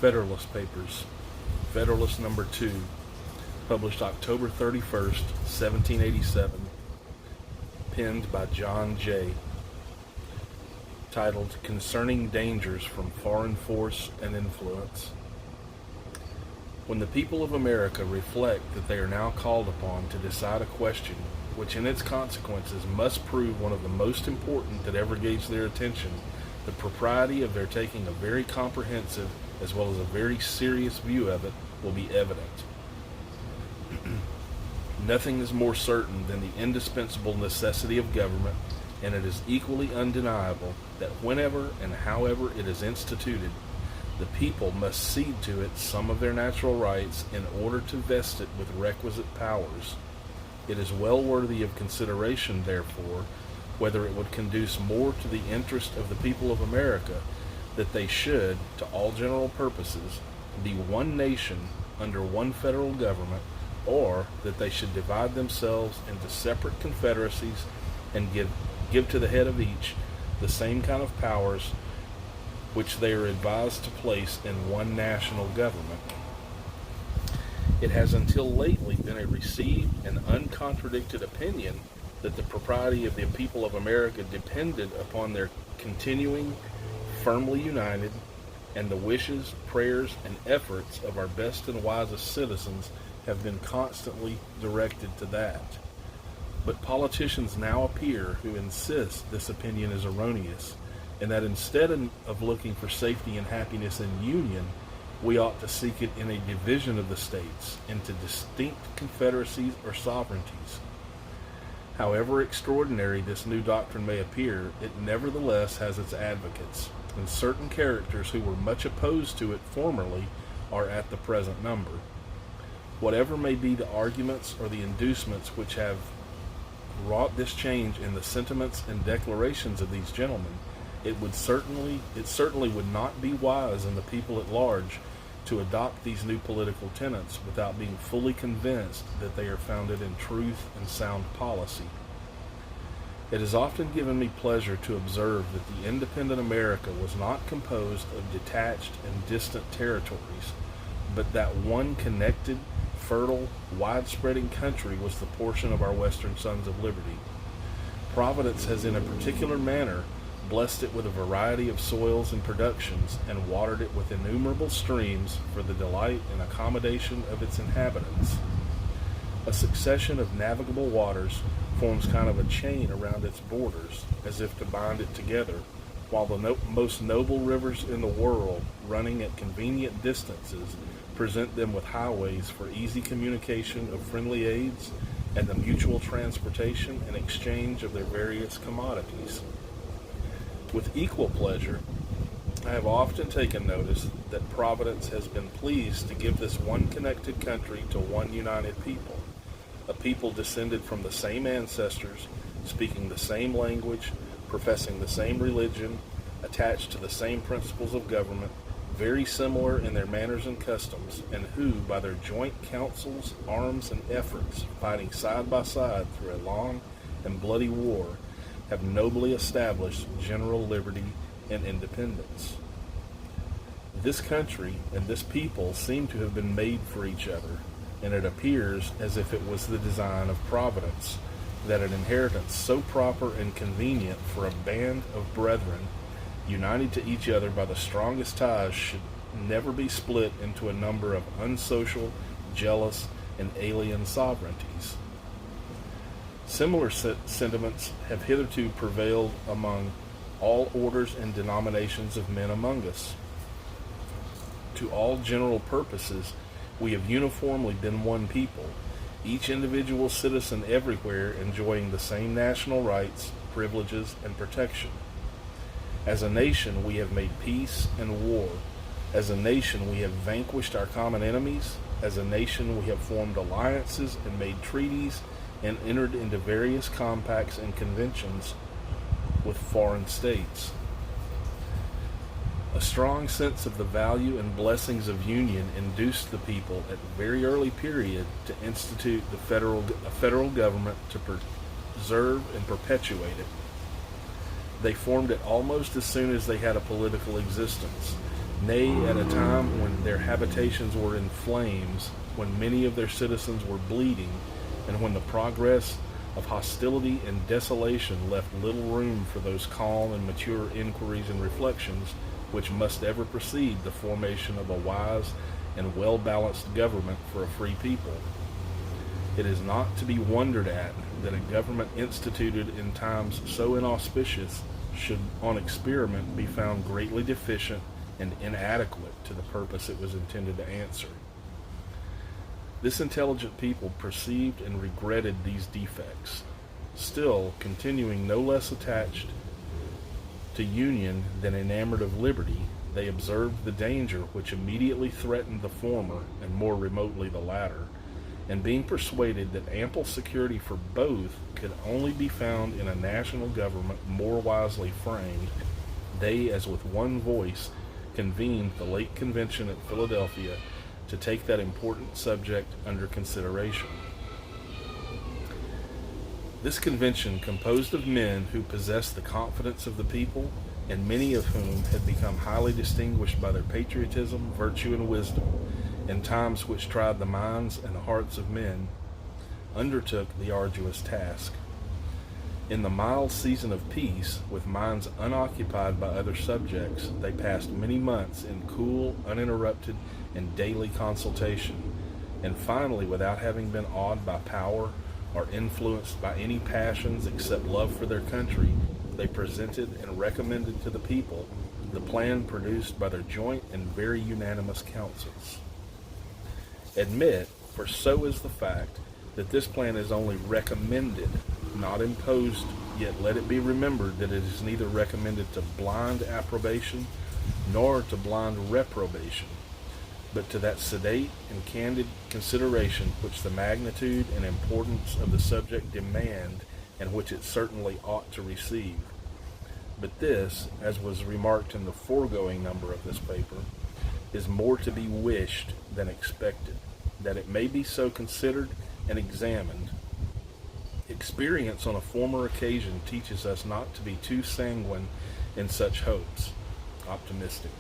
Federalist Papers, Federalist number 2, published October 31st, 1787, penned by John Jay, titled Concerning Dangers from Foreign Force and Influence. When the people of America reflect that they are now called upon to decide a question which in its consequences must prove one of the most important that ever engaged their attention, the propriety of their taking a very comprehensive as well as a very serious view of it will be evident. Nothing is more certain than the indispensable necessity of government, and it is equally undeniable that whenever and however it is instituted, the people must cede to it some of their natural rights in order to vest it with requisite powers. It is well worthy of consideration, therefore, whether it would conduce more to the interest of the people of America that they should, to all general purposes, be one nation under one federal government, or that they should divide themselves into separate confederacies and give to the head of each the same kind of powers which they are advised to place in one national government. It has until lately been a received and uncontradicted opinion that the propriety of the people of America depended upon their continuing firmly united, and the wishes, prayers, and efforts of our best and wisest citizens have been constantly directed to that. But politicians now appear who insist this opinion is erroneous, and that instead of looking for safety and happiness in union, we ought to seek it in a division of the states into distinct confederacies or sovereignties. However extraordinary this new doctrine may appear, it nevertheless has its advocates, and certain characters who were much opposed to it formerly are at the present number. Whatever may be the arguments or the inducements which have wrought this change in the sentiments and declarations of these gentlemen, it certainly would not be wise in the people at large to adopt these new political tenets without being fully convinced that they are founded in truth and sound policy. It has often given me pleasure to observe that the independent America was not composed of detached and distant territories, but that one connected, fertile, wide-spreading country was the portion of our Western Sons of Liberty. Providence has in a particular manner blessed it with a variety of soils and productions, and watered it with innumerable streams for the delight and accommodation of its inhabitants. A succession of navigable waters forms kind of a chain around its borders, as if to bind it together, while the most noble rivers in the world, running at convenient distances, present them with highways for easy communication of friendly aids and the mutual transportation and exchange of their various commodities. With equal pleasure, I have often taken notice that Providence has been pleased to give this one connected country to one united people, a people descended from the same ancestors, speaking the same language, professing the same religion, attached to the same principles of government, very similar in their manners and customs, and who, by their joint counsels, arms, and efforts, fighting side by side through a long and bloody war, have nobly established general liberty and independence. This country and this people seem to have been made for each other, and it appears as if it was the design of Providence that an inheritance so proper and convenient for a band of brethren, united to each other by the strongest ties, should never be split into a number of unsocial, jealous, and alien sovereignties. Similar sentiments have hitherto prevailed among all orders and denominations of men among us. To all general purposes, we have uniformly been one people, each individual citizen everywhere enjoying the same national rights, privileges, and protection. As a nation, we have made peace and war. As a nation, we have vanquished our common enemies. As a nation, we have formed alliances and made treaties and entered into various compacts and conventions with foreign states. A strong sense of the value and blessings of union induced the people at a very early period to institute a federal government to preserve and perpetuate it. They formed it almost as soon as they had a political existence, nay, at a time when their habitations were in flames, when many of their citizens were bleeding, and when the progress of hostility and desolation left little room for those calm and mature inquiries and reflections which must ever precede the formation of a wise and well-balanced government for a free people. It is not to be wondered at that a government instituted in times so inauspicious should on experiment be found greatly deficient and inadequate to the purpose it was intended to answer. This intelligent people perceived and regretted these defects. Still, continuing no less attached to union than enamored of liberty, they observed the danger which immediately threatened the former and more remotely the latter, and being persuaded that ample security for both could only be found in a national government more wisely framed, they, as with one voice, convened the late convention at Philadelphia to take that important subject under consideration. This convention, composed of men who possessed the confidence of the people, and many of whom had become highly distinguished by their patriotism, virtue, and wisdom, in times which tried the minds and the hearts of men, undertook the arduous task. In the mild season of peace, with minds unoccupied by other subjects, they passed many months in cool, uninterrupted, and daily consultation, and finally, without having been awed by power or influenced by any passions except love for their country, they presented and recommended to the people the plan produced by their joint and very unanimous councils. Admit, for so is the fact, that this plan is only recommended, not imposed, yet let it be remembered that it is neither recommended to blind approbation nor to blind reprobation, but to that sedate and candid consideration which the magnitude and importance of the subject demand, and which it certainly ought to receive. But this, as was remarked in the foregoing number of this paper, is more to be wished than expected, that it may be so considered and examined. Experience on a former occasion teaches us not to be too sanguine in such hopes, optimistic.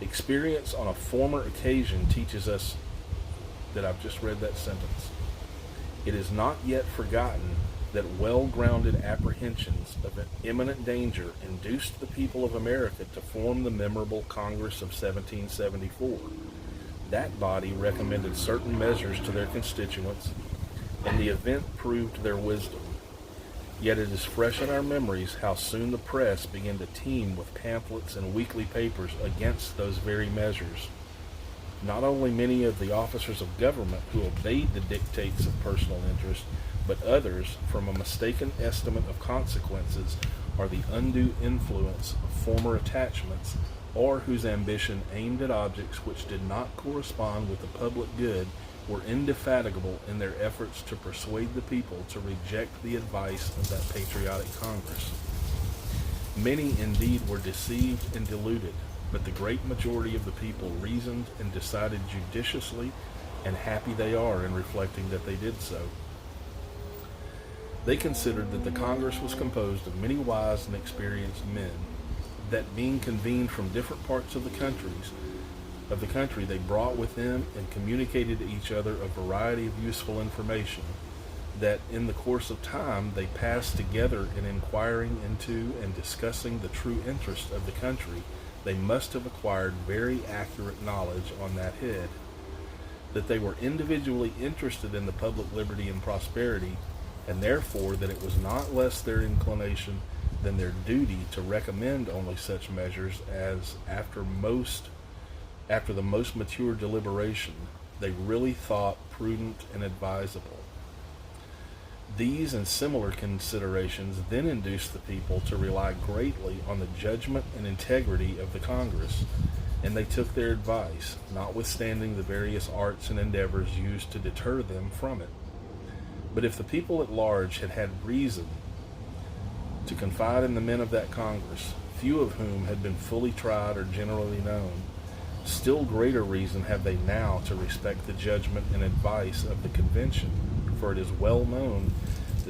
Experience on a former occasion teaches us that I've just read that sentence. It is not yet forgotten that well-grounded apprehensions of an imminent danger induced the people of America to form the memorable Congress of 1774. That body recommended certain measures to their constituents, and the event proved their wisdom. Yet it is fresh in our memories how soon the press began to teem with pamphlets and weekly papers against those very measures. Not only many of the officers of government who obeyed the dictates of personal interest, but others, from a mistaken estimate of consequences, or the undue influence of former attachments, or whose ambition aimed at objects which did not correspond with the public good, were indefatigable in their efforts to persuade the people to reject the advice of that patriotic Congress. Many indeed were deceived and deluded, but the great majority of the people reasoned and decided judiciously, and happy they are in reflecting that they did so. They considered that the Congress was composed of many wise and experienced men, that being convened from different parts of the country, they brought with them and communicated to each other a variety of useful information, that in the course of time they passed together in inquiring into and discussing the true interest of the country, they must have acquired very accurate knowledge on that head, that they were individually interested in the public liberty and prosperity, and therefore that it was not less their inclination than their duty to recommend only such measures as, after the most mature deliberation, they really thought prudent and advisable. These and similar considerations then induced the people to rely greatly on the judgment and integrity of the Congress, and they took their advice, notwithstanding the various arts and endeavors used to deter them from it. But if the people at large had had reason to confide in the men of that Congress, few of whom had been fully tried or generally known, still greater reason have they now to respect the judgment and advice of the convention, for it is well known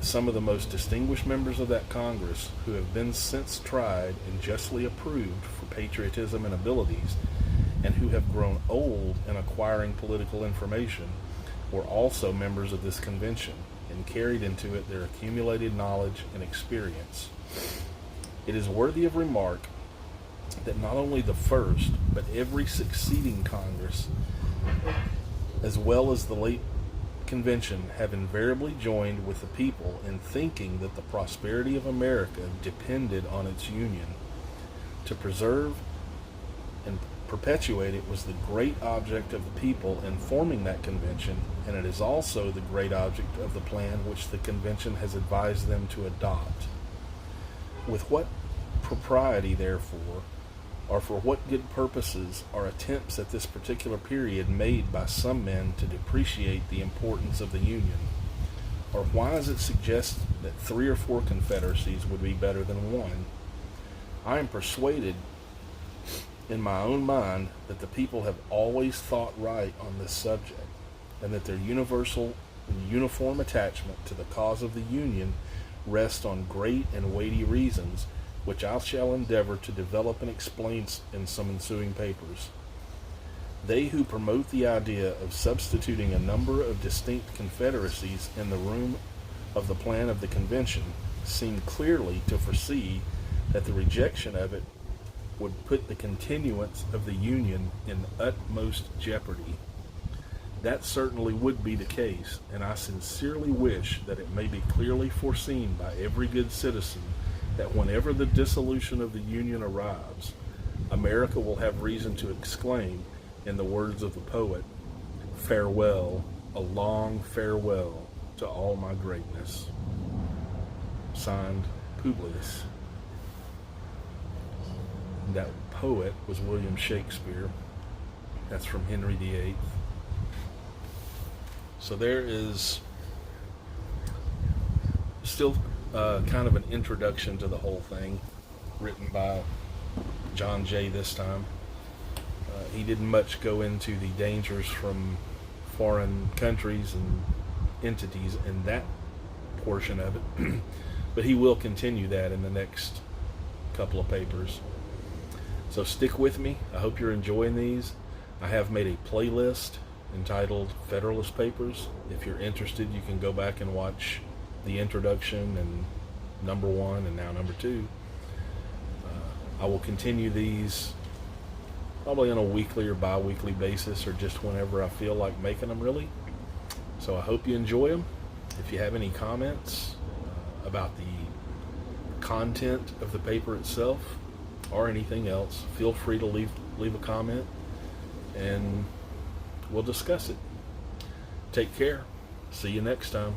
that some of the most distinguished members of that Congress, who have been since tried and justly approved for patriotism and abilities, and who have grown old in acquiring political information, were also members of this convention, and carried into it their accumulated knowledge and experience. It is worthy of remark that not only the first, but every succeeding Congress, as well as the late convention, have invariably joined with the people in thinking that the prosperity of America depended on its union. To preserve and perpetuate it was the great object of the people in forming that convention, and it is also the great object of the plan which the convention has advised them to adopt. With what propriety, therefore, or for what good purposes are attempts at this particular period made by some men to depreciate the importance of the Union? Or why is it suggested that 3 or 4 confederacies would be better than one? I am persuaded in my own mind that the people have always thought right on this subject, and that their universal and uniform attachment to the cause of the Union rests on great and weighty reasons, which I shall endeavor to develop and explain in some ensuing papers. They who promote the idea of substituting a number of distinct confederacies in the room of the plan of the convention seem clearly to foresee that the rejection of it would put the continuance of the Union in utmost jeopardy. That certainly would be the case, and I sincerely wish that it may be clearly foreseen by every good citizen that whenever the dissolution of the Union arrives, America will have reason to exclaim, in the words of the poet, "Farewell, a long farewell to all my greatness." Signed, Publius. That poet was William Shakespeare. That's from Henry VIII. So there is still kind of an introduction to the whole thing, written by John Jay this time. He didn't much go into the dangers from foreign countries and entities in that portion of it, but he will continue that in the next couple of papers. So stick with me. I hope you're enjoying these. I have made a playlist entitled Federalist Papers. If you're interested, you can go back and watch the introduction and number 1 and now number 2. I will continue these probably on a weekly or bi-weekly basis, or just whenever I feel like making them, really. So I hope you enjoy them. If you have any comments about the content of the paper itself or anything else, feel free to leave a comment and we'll discuss it. Take care. See you next time.